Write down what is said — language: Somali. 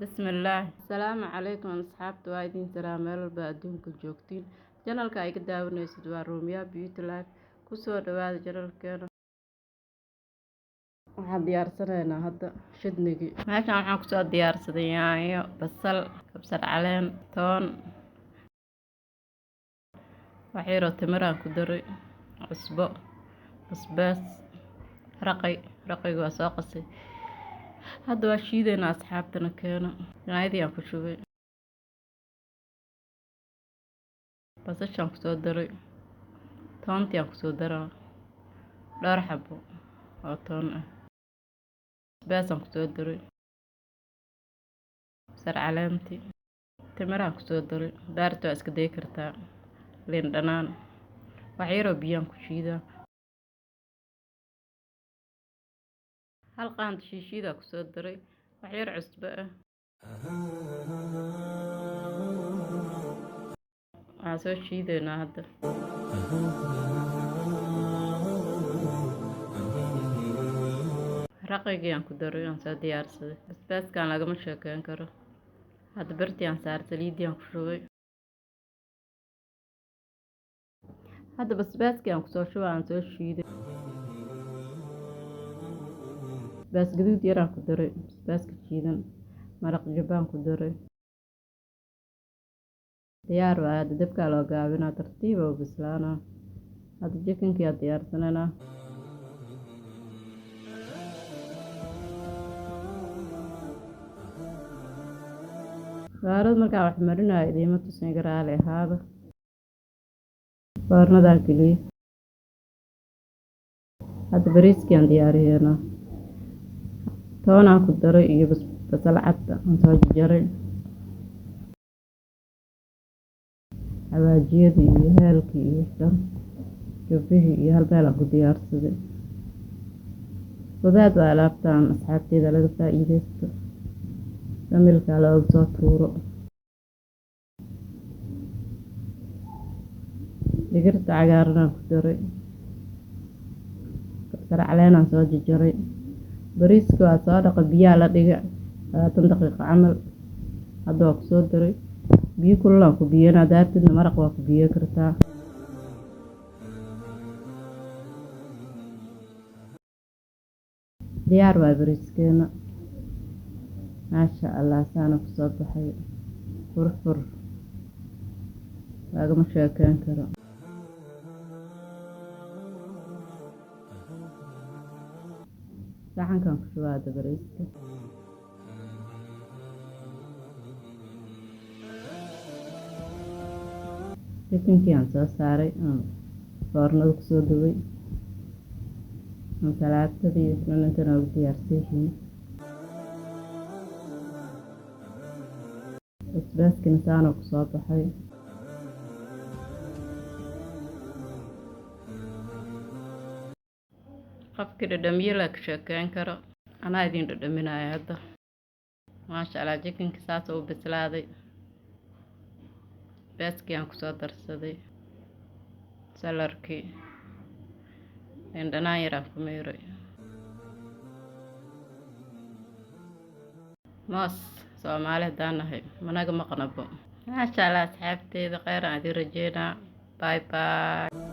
بسم الله السلام عليكم أصحابتي وايدين سلام مeel adduunka joogtiin channelka ay ka daawanaysid waa Romia Beauty Life kusoo dhawaada channelkeena waxaan diyaarsanaynaa hadda shidnigi meeshaan waxaan kusoo diyaarsaday yaanyo basal kabsar caleen toon waxyaro timiraan ku daray cusbo basbaas raqiga waa soo qasay hadda waa shiideynaa asxaabtana keena yaanyadii aan ku shubay basashaan kusoo daray toontii aan kusoo daraa dhowr xabo oo toon ah basbaasaan kusoo daray kabsar caleentii timiraan kusoo daray daarta waa iska day kartaa liin dhanaan waxyaroo biyaan ku shiidaa hal qaando shiishiidaa kusoo daray waxyar cusbo ah waxaan soo shiideynaa hadda raqigii aan ku daray aan soo diyaarsaday basbaaskaan lagama sheekeyn karo hadda birtii aan saaray saliiddii aan ku shubay hadda basbaaskii aan kusoo shubay aan soo shiiday basbaas gaduud yaraan ku daray basbaaska shiidan maraq jabaan ku daray diyaar waa hadda dabkaa loo gaabinaa tartiib oo bislaanaa hadda jikinkii aan diyaarsanaynaa baarad markaan wax marinayo idiima tusin garaale ahaada foornadaan geliyey hadda bariiskii aan diyaariyeynaa toonaan ku daray iyo basal cadda aan soo jarjaray xawaajiyadii iyo heelkii iyo dhan jubbihii iyo hal meel aan ku diyaarsaday wadaad waa alaabtaan asxaabteeda laga faa'iideysto familka looga soo tuuro digirta cagaaranaan ku daray kabsar caleenaan soo jarjaray bariiska waa soo dhaqa biyaa la dhiga 20 daqiiqo camal hadda waa kusoo daray biyo kululaan ku biyanaa daartidna maraq waa ku biyo kartaa diyaar waa bariiskeena maasha allah saana kusoo baxay furfur lagama sheekeyn karo saxankan ku shubaada bariiska jikinkii aan soo saaray aan foornada kusoo dubay ansalaatadii dhan inta noogu diyaarsan yihiin basbaaskina saanoo kusoo baxay qofkii dhadhamiye la ka sheekeyn karo anaa idin dhadhaminaya hadda maasha allah jikinka saas u bislaaday baaskii aan kusoo darsaday salarkii liin dhanaan yaraan ku miiray moos soomaali haddaan nahay managa maqnabo maasha allah asxaabteeda kheyr aan idin rajeynaa bye bye